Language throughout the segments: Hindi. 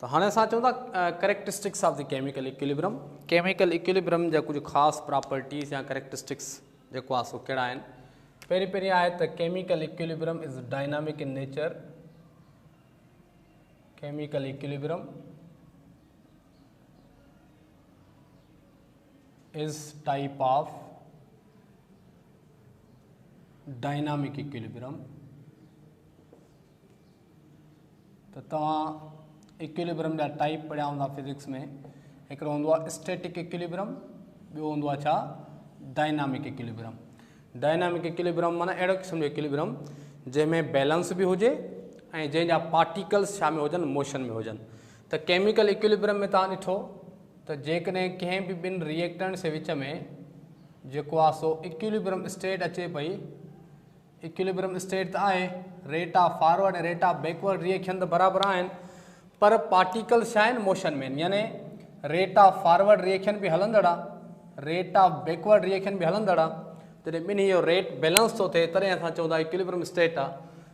तो हाँ असां चऊं था characteristics of the chemical equilibrium. Chemical equilibrium जा कुछ ख़ास प्रॉपर्टीज़ या करेक्टरिस्टिक्स जेको आहे सो कहिड़ा आहिनि। पहिरीं आहे त chemical equilibrium is dynamic in nature. Chemical equilibrium is type of dynamic equilibrium. तो तव्हां इक्विलिब्रियम जा टाइप पढ़िया हूंदा फिजिक्स में। हिकिड़ो हूंदो आहे स्टैटिक इक्विलिब्रियम, ॿियो हूंदो आहे छा डायनामिक इक्विलिब्रियम। डायनामिक इक्विलिब्रियम माना अहिड़ो क़िस्म जो इक्विलिब्रियम जंहिंमें बैलेंस बि हुजे ऐं जंहिंजा पार्टिकल्स छा में हुजनि, मोशन में हुजनि। त केमिकल इक्विलिब्रियम में तव्हां ॾिठो त जेकॾहिं कंहिं बि ॿिनि रिएक्टेंट्स जे विच में जेको आहे सो इक्विलिब्रियम स्टेट अचे पई, इक्विलिब्रियम स्टेट त आहे, रेट ऑफ फॉरवर्ड ऐं रेट ऑफ बैकवर्ड रिएक्शन त बराबरि आहिनि, पर पार्टिकल्स छा आहिनि मोशन में आहिनि। यानी रेट ऑफ फॉरवर्ड रिएक्शन बि हलंदड़ आहे, रेट ऑफ बैकवर्ड रिएक्शन बि हलंदड़ आहे। जॾहिं ॿिन्ही जो रेट बैलेंस थो थिए तॾहिं असां चवंदा इक्विलिब्रियम स्टेट आहे।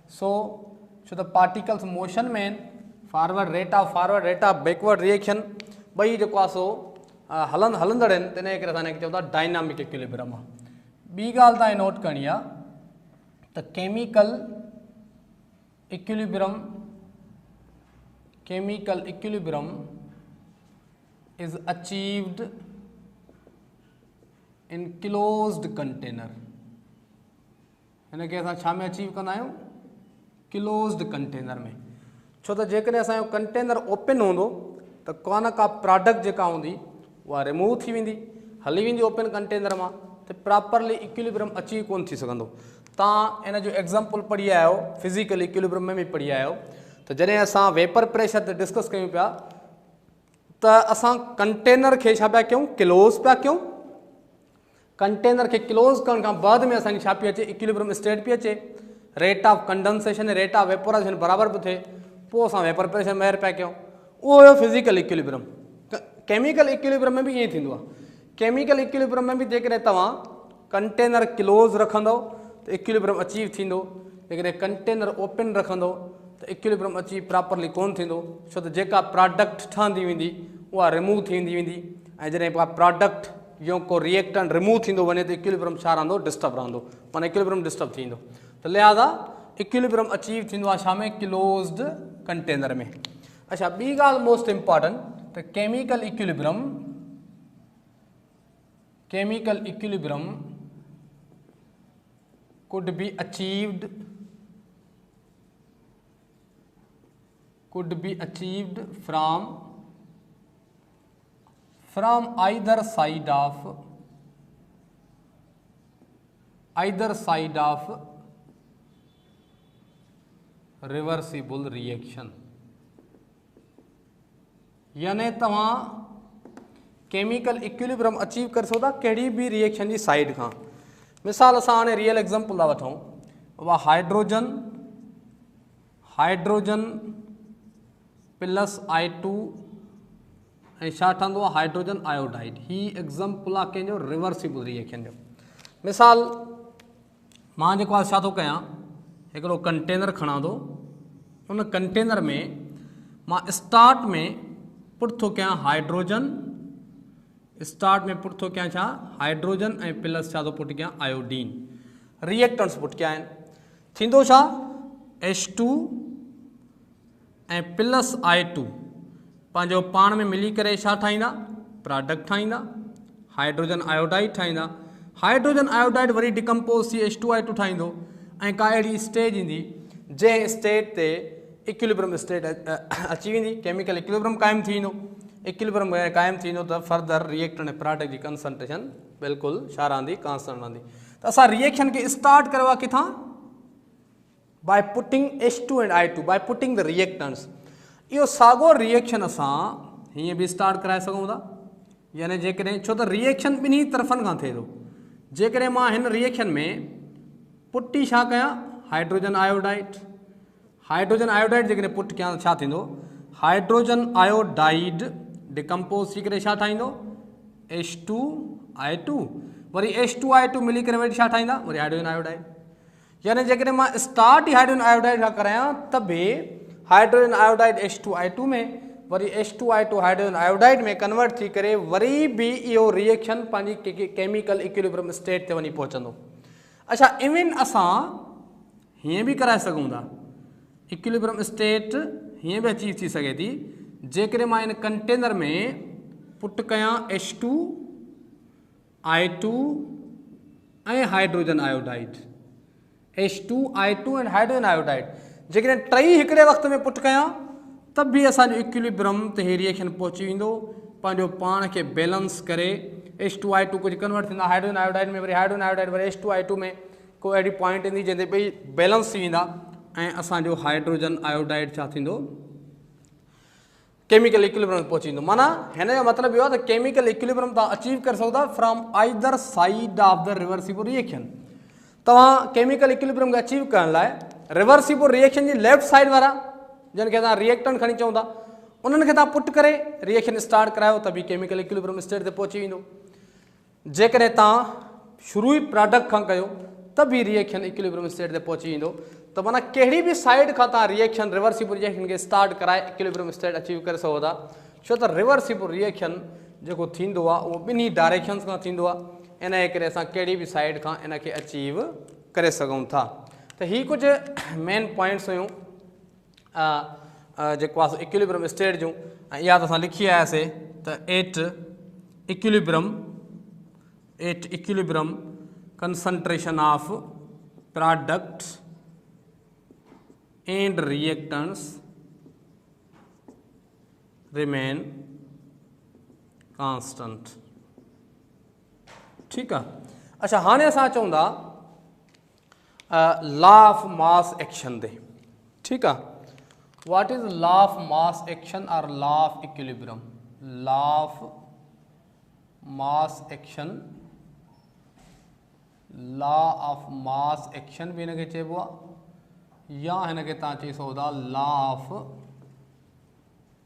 सो छो त पार्टिकल्स मोशन में आहिनि, forward rate of backward reaction ॿई जेको आहे सो हलंदड़ आहिनि, तॾहिं करे असां हिनखे चवंदा डायनामिक इक्विलिब्रियम आहे। ॿी ॻाल्हि तव्हां नोट करणी आहे त chemical equilibrium is achieved in closed container। हिनखे असां छा में अचीव कंदा आहियूं, क्लोज्ड कंटेनर में। छो त जेकॾहिं असांजो कंटेनर ओपन हूंदो त का न का प्रोडक्ट जेका हूंदी उहा रिमूव थी वेंदी, हली वेंदी ओपन कंटेनर मां, त प्रॉपरली इक्विलिब्रियम अचीव कोन थी सघंदो। तव्हां इन जो एग्ज़ाम्पल पढ़ी आया आहियो, फिज़िकल इक्विलिब्रियम में बि पढ़ी आया आहियो। त जॾहिं असां वेपर प्रेशर ते डिस्कस कयूं पिया त असां कंटेनर खे छा पिया कयूं, क्लोज़ पिया कयूं। कंटेनर खे क्लोज़ करण खां बाद में असांखे छा पई अचे, इक्विलिब्रियम स्टेट पई अचे, रेट ऑफ कंडेंसेशन ऐं रेट ऑफ वेपोराइजेशन बराबरि पियो थिए। पोइ असां वेपर प्रेशर मेयर पिया कयूं, उहो हुयो फिज़िकल इक्विलिब्रियम। केमिकल इक्विलिब्रियम में बि ईअं थींदो आहे। केमिकल इक्विलिब्रियम में बि जेकॾहिं तव्हां कंटेनर क्लोज़ रखंदव त इक्विलिब्रियम अचीव थींदो, जेकॾहिं कंटेनर ओपन रखंदो त इक्विलिब्रियम अचीव प्रॉपरली कोन थींदो। छो त जेका प्रोडक्ट ठहंदी वेंदी उहा रिमूव थींदी वेंदी, ऐं जॾहिं का प्रोडक्ट जो को रिएक्टेंट रिमूव थींदो वञे त इक्विलिब्रियम छा रहंदो, डिस्टर्ब रहंदो, माना इक्विलिब्रियम डिस्टर्ब थींदो। त लिहाज़ा इक्विलिब्रियम अचीव थींदो आहे छा में, क्लोज्ड कंटेनर में। अच्छा, ॿी ॻाल्हि मोस्ट इम्पॉर्टेंट त chemical equilibrium could be achieved from either side of reversible reaction। यानी तव्हां केमिकल इक्विलिब्रियम अचीव करे सघो था कहिड़ी बि रिएक्शन जी साइड खां। मिसाल असां हाणे रियल एग्जाम्पल था वठूं, उहा हाइड्रोजन प्लस I2 ऐं छा ठहंदो आहे, हाइड्रोजन आयोडाइड। ही एग्जाम्पल आहे कंहिंजो, रिवर्सिबल रिएक्शन जो। मिसाल मां जेको आहे छा थो कयां, हिकिड़ो कंटेनर खणां थो, उन कंटेनर में मां स्टार्ट में पुट थो कयां हाइड्रोजन, पुट थो कयां छा हाइड्रोजन ऐं प्लस छा थो पुट कयां आयोडीन। रिएक्टेंट्स पुट कया आहिनि, थींदो छा H2 ऐं प्लस I2 पंहिंजो पाण में मिली करे छा ठाहींदा, प्रोडक्ट ठाहींदा, हाइड्रोजन आयोडाइड ठाहींदा। हाइड्रोजन आयोडाइड वरी डिकम्पोज थी H2I2 ठाहींदो, ऐं का अहिड़ी स्टेज ईंदी जंहिं स्टेट ते इक्विलिब्रियम स्टेट अची वेंदी, केमिकल इक्विलिब्रियम क़ाइमु थी वेंदो। इक्विलिब्रियम क़ाइमु थी वेंदो त फर्दर रिएक्टेंट ऐं प्रोडक्ट जी कंसंट्रेशन बिल्कुलु छा रहंदी, कांस्टेंट रहंदी। त असां रिएक्शन खे स्टार्ट कयो आहे किथां, by putting H2 and I2, by putting the reactants. इहो साॻियो रिएक्शन असां हीअं बि स्टार्ट कराए सघूं था। यानी जेकॾहिं, छो त रिएक्शन ॿिन्ही तरफ़नि खां थिए थो। जेकॾहिं मां हिन रिएक्शन में पुटी छा कयां, हाइड्रोजन आयोडाइड जेकॾहिं पुट कयां छा थींदो, हाइड्रोजन आयोडाइड डिकम्पोज थी करे छा ठाहींदो, H2I2, वरी H2I2 मिली करे वरी छा ठाहींदा, वरी हाइड्रोजन आयोडाइड। यानी जेकॾहिं मां स्टार्ट ई हाइड्रोजन आयोडाइड खां करायां त बि हाइड्रोजन आयोडाइड H2I2 में, वरी H2I2 हाइड्रोजन आयोडाइड में कन्वर्ट थी करे वरी भी इहो रिएक्शन पंहिंजी केमिकल इक्विलिब्रियम स्टेट ते वञी पहुचंदो। अच्छा, इवन असां हीअं बि कराए सघूं था, इक्विलिब्रियम स्टेट हीअं बि अचीव थी सघे थी जेकॾहिं मां इन कंटेनर में पुट कयां H2I2 ऐं hydrogen iodide, H2I2 and hydrogen iodide जेकॾहिं टई हिकिड़े वक़्त में पुट कयां तब भी असांजो इक्विलिब्रियम ते ही रिएक्शन पहुची वेंदो, पंहिंजो पाण खे बैलेंस करे H2I2 कुझु कन्वर्ट थींदा हाइड्रोजन आयोडाइड में, worry hydrogen iodide worry H2I2 में को अहिड़ी पॉइंट ईंदी जंहिं ते ॿई बैलेंस थी वेंदा ऐं असांजो हाइड्रोजन आयोडाइड छा थींदो, केमिकल इक्विलिब्रियम पहुची वेंदो। माना हिन जो मतिलबु इहो आहे त केमिकल इक्विलिब्रियम तव्हां अचीव करे सघो था from either side of the reversible reaction. तव्हां केमिकल इक्विलिब्रियम खे अचीव करण लाइ रिवर्सिबल रिएक्शन जी लेफ्ट साइड वारा जिन खे असां रिएक्टेंट खणी चऊं था उन्हनि खे तव्हां पुट करे रिएक्शन स्टार्ट करायो त बि केमिकल इक्विलिब्रियम स्टेट ते पहुची वेंदो। जेकॾहिं तव्हां शुरू ई प्रोडक्ट खां कयो त बि रिएक्शन इक्विलिब्रियम स्टेट ते पहुची वेंदो। त माना कहिड़ी बि साइड खां तव्हां रिएक्शन रिवर्सिबल रिएक्शन खे स्टार्ट कराए इक्विलिब्रियम स्टेट अचीव करे सघो था, छो त रिवर्सिबल रिएक्शन जेको थींदो आहे उहो ॿिन्ही डायरेक्शन्स खां थींदो आहे, इन जे करे असां कहिड़ी बि साइड खां इन खे अचीव करे सघूं था। त ही कुझु मेन पॉइंट्स हुयूं जेको आहे इक्विलिब्रियम स्टेट जूं, ऐं इहा त असां लिखी आयासीं त at equilibrium concentration of product and reactants remain constant. ठीकु आहे। अच्छा, हाणे असां अचूं था लॉ ऑफ मास एक्शन ते। ठीकु आहे। What is law of mass action or law of equilibrium? Law of mass action, law of mass action भी हिनखे चइबो आहे या हिनखे तव्हां चई सघो था law of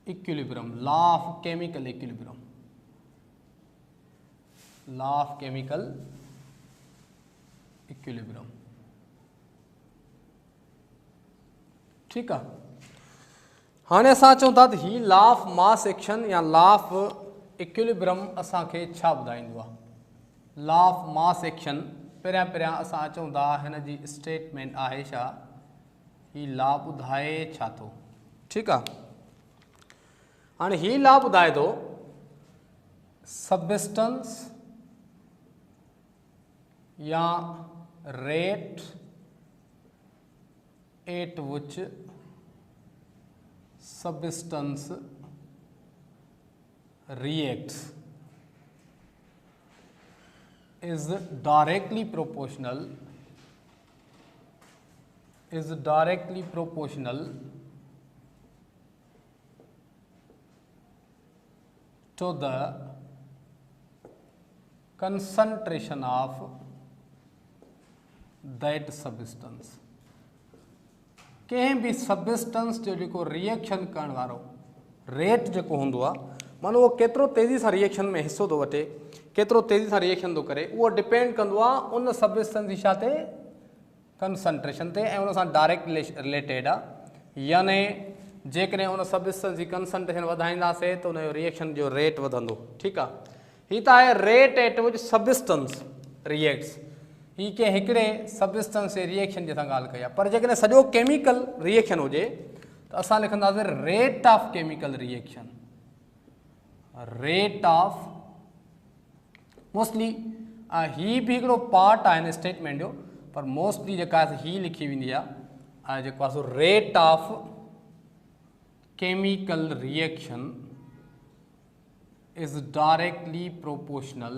equilibrium, law of chemical equilibrium, law of chemical equilibrium. ठीकु आहे। हाणे असां चऊं था त ही लॉ ऑफ मास एक्शन या लॉ ऑफ इक्विलिब्रियम असांखे छा ॿुधाईंदो आहे। लॉ ऑफ मास एक्शन पहिरियां असां अचूं था हिन जी स्टेटमेंट आहे छा, ही लॉ ॿुधाए छा थो। ठीकु आहे। हाणे ही लॉ ॿुधाए थो सबस्टेंस या rate at which substance reacts is directly proportional to the concentration of that substance। कंहिं बि सबस्टेंस जो जेको रिएक्शन करण वारो रेट जेको हूंदो आहे, मानो उहो केतिरो तेज़ी सां रिएक्शन में हिसो थो वठे, केतिरो तेज़ी सां रिएक्शन थो करे, उहो डिपेंड कंदो आहे उन सबस्टेंस जी छा ते, कंसंट्रेशन ते, ऐं उन सां डायरेक्ट रिलेटेड आहे। यानी जेकॾहिं उन सबस्टेंस जी कंसंट्रेशन वधाईंदासीं त उनजो रिएक्शन जो रेट वधंदो। ठीकु आहे। हीअ त आहे rate at which substance reacts. ही कंहिं हिकिड़े सबस्टेंस जे रिएक्शन जी असां ॻाल्हि कई आहे, पर जेकॾहिं सॼो केमिकल रिएक्शन हुजे त असां लिखंदासीं rate of chemical reaction, rate of. Mostly ही बि हिकिड़ो पार्ट आहे हिन स्टेटमेंट जो, पर मोस्टली जेका आहे ही लिखी वेंदी आहे जेको आहे so rate of chemical reaction is directly proportional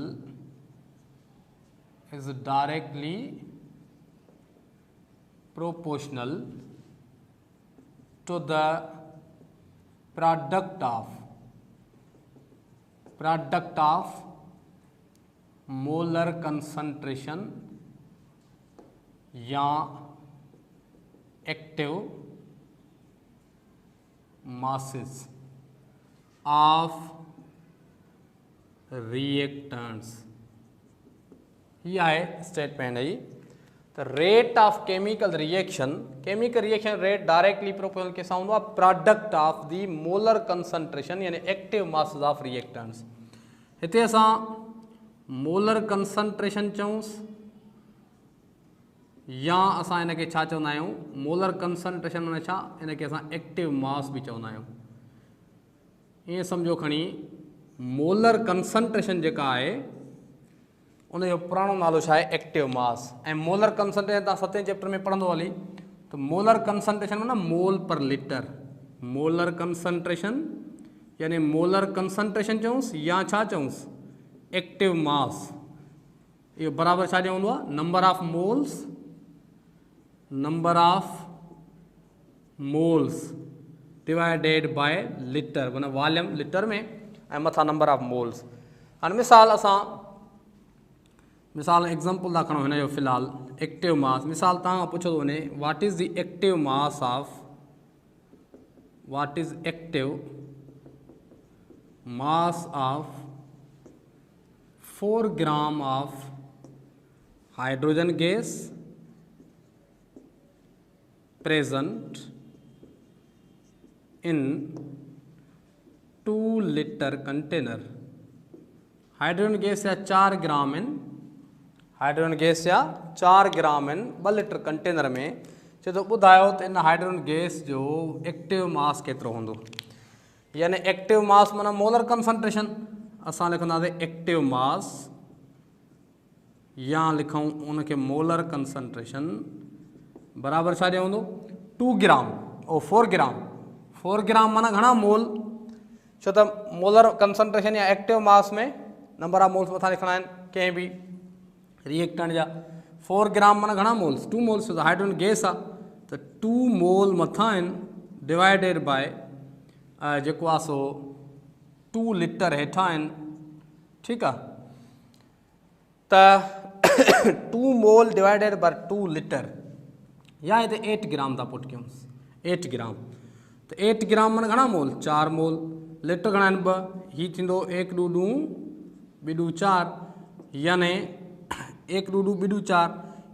to the product of molar concentration या active masses of reactants। ये है स्टेटमेंट है। त rate of chemical reaction rate directly proportional के sound of product of the molar concentration यानी एक्टिव मासेस ऑफ रिएक्टेंट्स। हिते असां मोलर कंसंट्रेशन चऊंस या असां इनके छा चवंदा आहियूं मोलर कंसंट्रेशन माने छा इनके असां एक्टिव मास भी चवंदा आहियूं। ईअं सम्झो खणी मोलर कंसंट्रेशन जेका आहे उनजो पुराणो नालो छा आहे एक्टिव मास ऐं मोलर कंसंट्रेशन तव्हां 7 चैप्टर में पढ़ंदो हली त मोलर कंसंट्रेशन माना मोल पर लीटर। मोलर कंसंट्रेशन यानी मोलर कंसंट्रेशन चऊंसि या छा चऊंसि एक्टिव मास इहो बराबरि छा जो हूंदो आहे number of moles divided by litre माना वॉल्यूम लीटर में ऐं मथां नंबर ऑफ मोल्स। हाणे मिसाल एग्जाम्पल था खणो हिन जो फ़िलहाल एक्टिव मास मिसाल तव्हां पुछो थो वञे what is the active mass of mass of 4 gram of hydrogen gas present in 2 liter container। Hydrogen gas या 4 ग्राम इन 2 लीटर कंटेनर में चए तो ॿुधायो त इन हाइड्रोजन गैस जो एक्टिव मास केतिरो हूंदो। यानी एक्टिव मास माना मोलर कंसंट्रेशन असां लिखंदासीं एक्टिव मास या लिखूं उनके मोलर कंसंट्रेशन बराबर छा जो हूंदो 2 ग्राम और 4 ग्राम माना घणा मोल छो त मोलर कंसंट्रेशन या एक्टिव मास में नंबर ऑफ मोल्स मथां लिखणा आहिनि कंहिं बि रिएक्टेंट जा। 4 ग्राम माना घणा मोल्स 2 मोल्स हाइड्रोजन गैस आहे त 2 मोल मथां आहिनि डिवाइडेड बाय जेको आहे सो 2 लीटर हेठां आहिनि ठीकु आहे त 2 मोल डिवाइडेड बाय 2 लीटर या हिते 8 ग्राम था पुट कयूंसि 8 ग्राम त 8 ग्राम माना घणा मोल 4 मोल लीटर घणा आहिनि 2 हीअ थींदो 1 ॾूं 2 4 यानी 1 ॾूं 2 4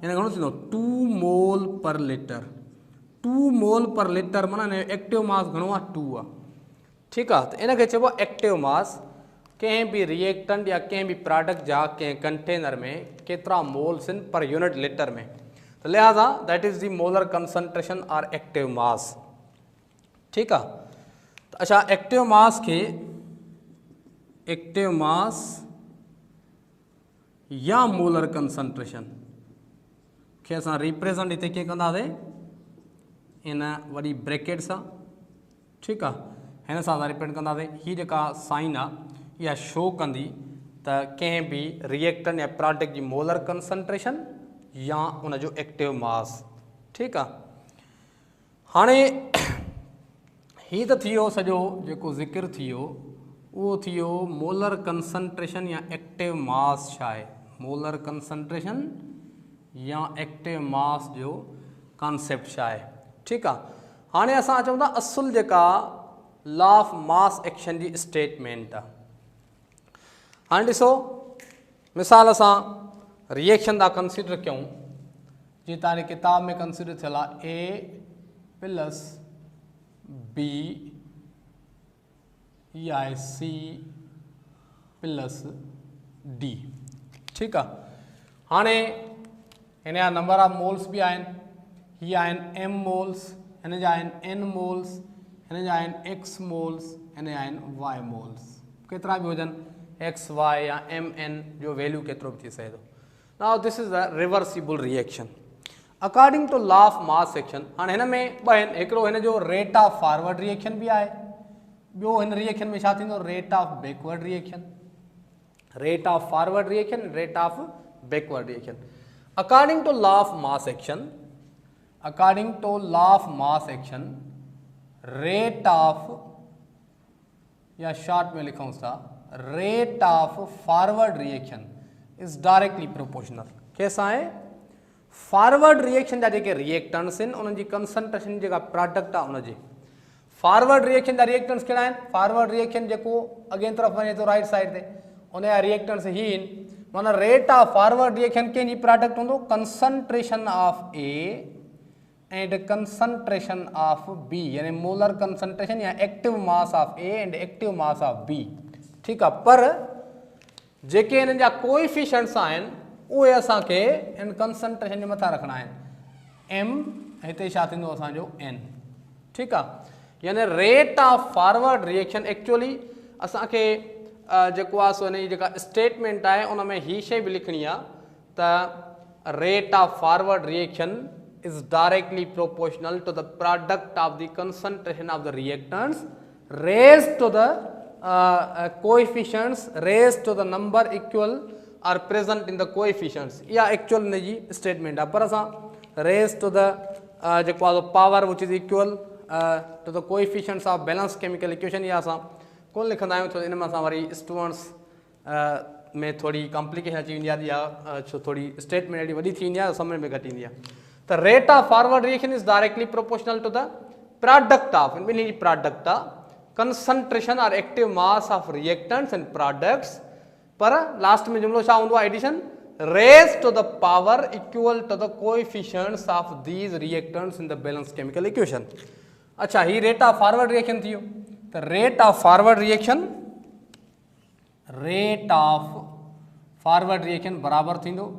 यानी घणो थींदो 2 मोल पर लीटर 2 मोल पर लीटर माना एक्टिव मास घणो आहे 2 आहे ठीकु आहे। त इनखे चइबो आहे एक्टिव मास कंहिं बि रिएक्टेंट या कंहिं बि प्रोडक्ट जा कंहिं कंटेनर में केतिरा मोल्स आहिनि पर यूनिट लीटर में त लिहाज़ा that is the molar concentration और एक्टिव मास ठीकु आहे। त अच्छा एक्टिव मास या मोलर कंसंट्रेशन खे असां रिप्रेजेंट हिते कीअं कंदासीं इन वॾी ब्रैकेट सां ठीकु आहे हिन सां असां रिप्रेजेंट कंदासीं हीअ जेका साइन आहे इहा शो कंदी त कंहिं बि रिएक्टेंट या प्रोडक्ट जी मोलर कंसंट्रेशन या उनजो एक्टिव मास ठीकु आहे। हाणे हीअ त थी वियो सॼो जेको ज़िक्र थी वियो उहो थी वियो मोलर कंसंट्रेशन या एक्टिव मास छा आहे मोलर कंसंट्रेशन या एक्टिव मास जो कॉन्सेप्ट छा आहे ठीकु आहे। हाणे असां अचूं था असुल जेका लॉ ऑफ मास एक्शन जी स्टेटमेंट आहे। हाणे ॾिसो मिसाल असां रिएक्शन था कंसिडर कयूं जीअं तव्हांजे किताब में कंसिडर थियल आहे A प्लस B या C प्लस D ठीकु आहे। हाणे हिन जा नंबर ऑफ मोल्स बि आहिनि हीअ आहिनि M मोल्स हिन जा आहिनि N मोल्स हिन जा आहिनि X मोल्स हिन जा आहिनि Y मोल्स केतिरा बि हुजनि X Y या M N जो वैल्यू केतिरो बि थी सघे थो। Now this is a reversible reaction according to law of mass action. हाणे हिन में ॿ आहिनि हिकिड़ो हिन जो रेट ऑफ फॉरवर्ड रिएक्शन बि आहे ॿियो हिन रिएक्शन में छा थींदो rate of backward reaction rate of forward reaction rate of backward reaction. According to law of mass action rate of या शॉर्ट में लिखूं था rate of forward reaction is directly proportional कैसा है फॉरवर्ड रिएक्शन जा जेके रिएक्टेंट्स आहिनि उन्हनि जी कंसंट्रेशन जेका प्रोडक्ट आहे उनजे फॉरवर्ड रिएक्शन जा रिएक्टेंट्स कहिड़ा आहिनि फॉरवर्ड रिएक्शन जेको अॻे तरफ़ वञे थो राइट साइड ते उनजा रिएक्टेंट्स ही आहिनि माना रेट ऑफ फॉरवर्ड रिएक्शन कंहिंजी प्रोडक्ट हूंदो concentration of A and concentration of B, यानी मोलर कंसंट्रेशन या active mass of A and active mass of B. ठीकु आहे, पर जेके हिननि जा कोएफिशिएंट्स आहिनि उहे असांखे इन कंसंट्रेशन जे मथां रखणा आहिनि, एम हिते छा थींदो असांजो एन। ठीकु आहे, यानी rate of forward reaction actually असांखे जेको आहे सो हिन जी जेका स्टेटमेंट आहे उन में हीअ शइ बि लिखणी आहे त rate of forward reaction is directly proportional to the product of the concentration of the reactants raised to the coefficients raised to the number equal are present in the coefficients। या एक्चुअल इन जी स्टेटमेंट आहे, पर असां raised to the जेको आहे power which is equal to the coefficients of balanced chemical equation या असां कोन लिखंदा आहियूं, छो इन में असां वरी स्टूडेंट्स में थोड़ी कॉम्प्लिकेशन अची वेंदी आहे या छो थोड़ी स्टेटमेंट एॾी वॾी थी वेंदी आहे समझ में घटि ईंदी आहे। The rate of forward reaction is directly proportional to the product of, meaning product concentration or active mass of reactants and products, पर last में जुमलो छा हूंदो आहे addition raised to the power equal to the coefficients of these reactants in the balanced chemical equation। अच्छा, ही rate of forward reaction थियो, तो rate of forward reaction बराबर थींदो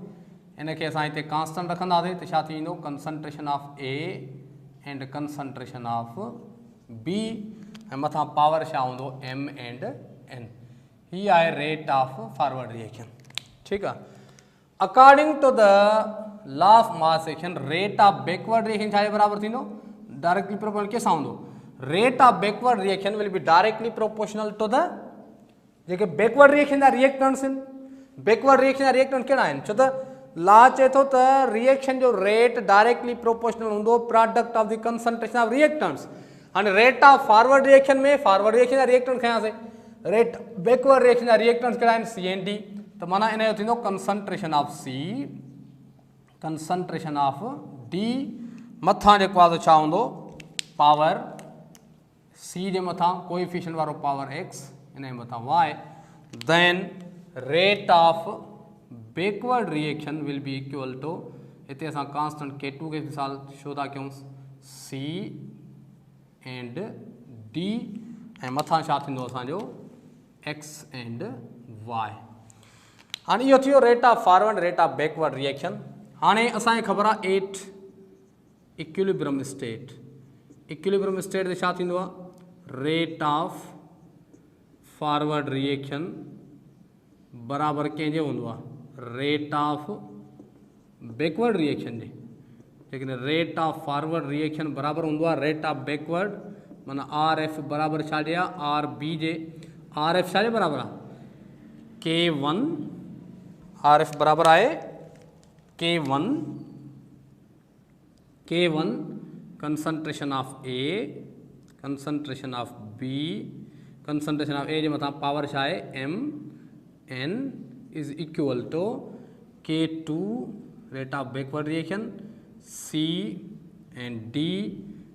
इनके असां हिते कांस्टेंट रखंदासीं त छा थींदो concentration of A and concentration of B ऐं मथां पावर छा हूंदो एम एंड एन। ही आहे रेट ऑफ फॉरवर्ड रिएक्शन। ठीकु आहे, according to the law of mass action rate of backward reaction छा जे बराबर थींदो डायरेक्टली प्रोपोर्शनल कंहिंसां हूंदो, rate of backward reaction will be directly proportional to the जेके बैकवर्ड रिएक्शन जा रिएक्टेंट्स आहिनि। बैकवर्ड रिएक्शन जा रिएक्टेंट कहिड़ा आहिनि, छो त लॉ चए थो त रिएक्शन जो रेट डायरेक्टली प्रोपोर्शनल हूंदो product of the concentration of reactants. हाणे रेट ऑफ फॉरवर्ड रिएक्शन में फॉरवर्ड रिएक्शन जा रिएक्टेंट खयासीं, रेट बैकवर्ड रिएक्शन जा रिएक्टेंट्स कहिड़ा आहिनि सी एन डी, त माना इन जो थींदो concentration of C concentration of D मथां जेको आहे छा हूंदो पावर सी जे मथां कोएफिशिएंट वारो पावर एक्स इन जे मथां Y, then rate of backward reaction will be equal to हिते असां कांस्टेंट K2 के मिसाल शो था कयूं C एंड D ऐं मथां छा थींदो असांजो X एंड Y। हाणे इहो थियो rate of forward rate of backward reaction. हाणे असांखे ख़बर आहे 8 इक्विलिब्रियम स्टेट, इक्विलिब्रियम स्टेट ते छा थींदो आहे रेट ऑफ फॉरवर्ड रिएक्शन बराबर कंहिंजे हूंदो आहे रेट ऑफ बैकवर्ड रिएक्शन जे, लेकिन रेट ऑफ फॉरवर्ड रिएक्शन बराबर हूंदो आहे रेट ऑफ बैकवर्ड माना आर एफ बराबर छा जे आहे आर बी जे, आर एफ छा जे बराबर आहे K1, आर एफ बराबर आहे K1 concentration of A concentration of B concentration of A जे मथां पावर छा आहे M N is equal to K2 rate of backward reaction C and D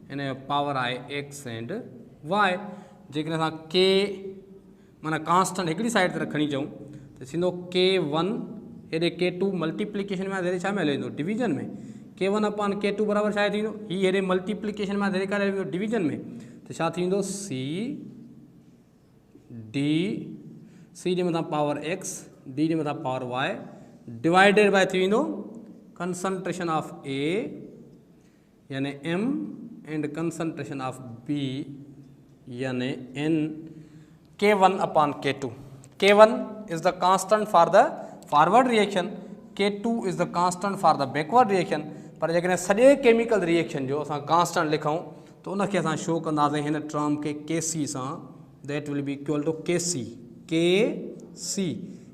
and power I X and Y। जेकॾहिं असां K माना कांस्टेंट हिकिड़ी साइड ते रखणी चाहूं त थींदो K1 हेॾे K2 मल्टीप्लिकेशन में हेॾे छा में हले वेंदो डिवीजन में, K1 अपॉन K2 बराबर छा थींदो हीउ हेॾे मल्टीप्लिकेशन में हेॾे करे वेंदो डिवीजन में, त छा थींदो C D C जे मथां पावर X डी जे मथां पावर वाई डिवाइडेड बाय थी वेंदो कंसंट्रेशन ऑफ ए यानी M and concentration of B यानी N K1 upon K2। K1 is the constant for the forward reaction, K2 is the constant for the backward reaction। पर जेकॾहिं सॼे केमिकल रिएक्शन जो असां कांस्टेंट लिखूं त उनखे असां शो कंदासीं हिन टर्म खे Kc सां, that will be equal to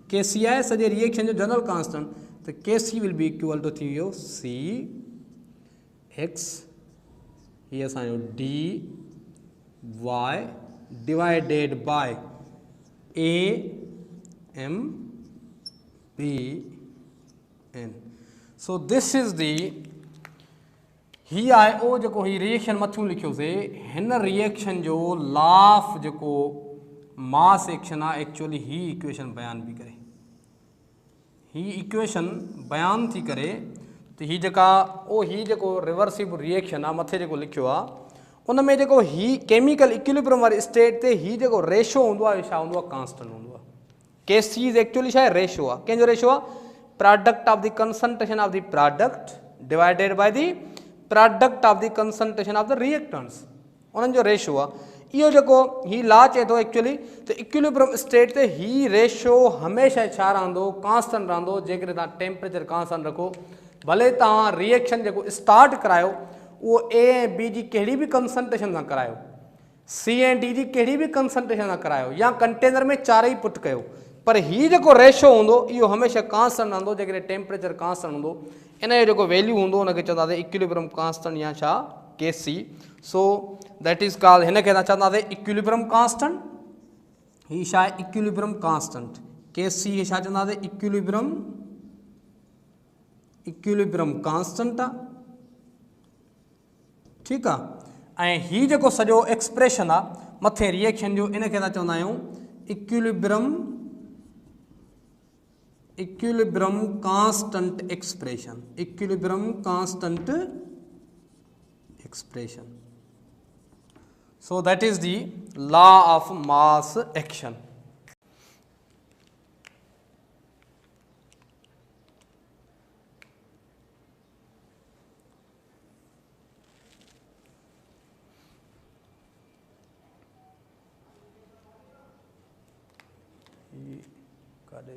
Kc आहे सॼे रिएक्शन जो जनरल कांस्टेंट, त Kc will be equal to the वियो C X हीअ असांजो D Y divided by A M B N। So this is the ही आहे ओ जेको ही रिएक्शन मथियूं लिखियोसीं हिन रिएक्शन जो लाफ जेको मास एक्शन आहे एक्चुअली ही इक्वेशन बयान बि करे, ही इक्वेशन बयान थी करे तो ही जेका ओ ही जेको रिवर्सिबल रिएक्शन आहे मथे जेको लिखियो आहे उन में जेको ही केमिकल इक्विलिब्रियम वारी स्टेट ते ही जेको रेशो हूंदो आहे छा हूंदो आहे कांस्टेंट हूंदो आहे Kc इज़ एक्चुअली छा आहे रेशो आहे कंहिंजो रेशो आहे product of the concentration of the product divided by the product of the concentration of the reactants उन्हनि जो रेशो आहे इहो जेको ही लॉ चए थो एक्चुअली त इक्विलिब्रियम स्टेट ते ही रेशो हमेशह छा रहंदो कांस्टेंट रहंदो जेकॾहिं तव्हां टेम्परेचर कांस्टेंट रखो भले तव्हां रिएक्शन जेको स्टार्ट करायो उहो ए ऐं बी जी कहिड़ी बि कंसंट्रेशन सां करायो सी ऐं डी जी कहिड़ी बि कंसंट्रेशन सां करायो या कंटेनर में चारई पुट कयो पर ही जेको रेशो हूंदो इहो हमेशह कांस्टेंट रहंदो जेकॾहिं टेम्परेचर कांस्टेंट हूंदो इन जो जेको वैल्यू हूंदो हुनखे चवंदासीं इक्विलिब्रियम कांस्टेंट या छा Kc so that is called हिन खे असां चवंदासीं इक्विलिब्रियम कांस्टेंट ही छा आहे इक्विलिब्रियम कांस्टेंट Kc छा चवंदासीं इक्विलिब्रियम कांस्टेंट आहे ठीकु आहे ऐं ही जेको सॼो एक्सप्रेशन आहे मथे रिएक्शन जो इन खे असां चवंदा आहियूं equilibrium constant expression so that is the law of mass action काॾे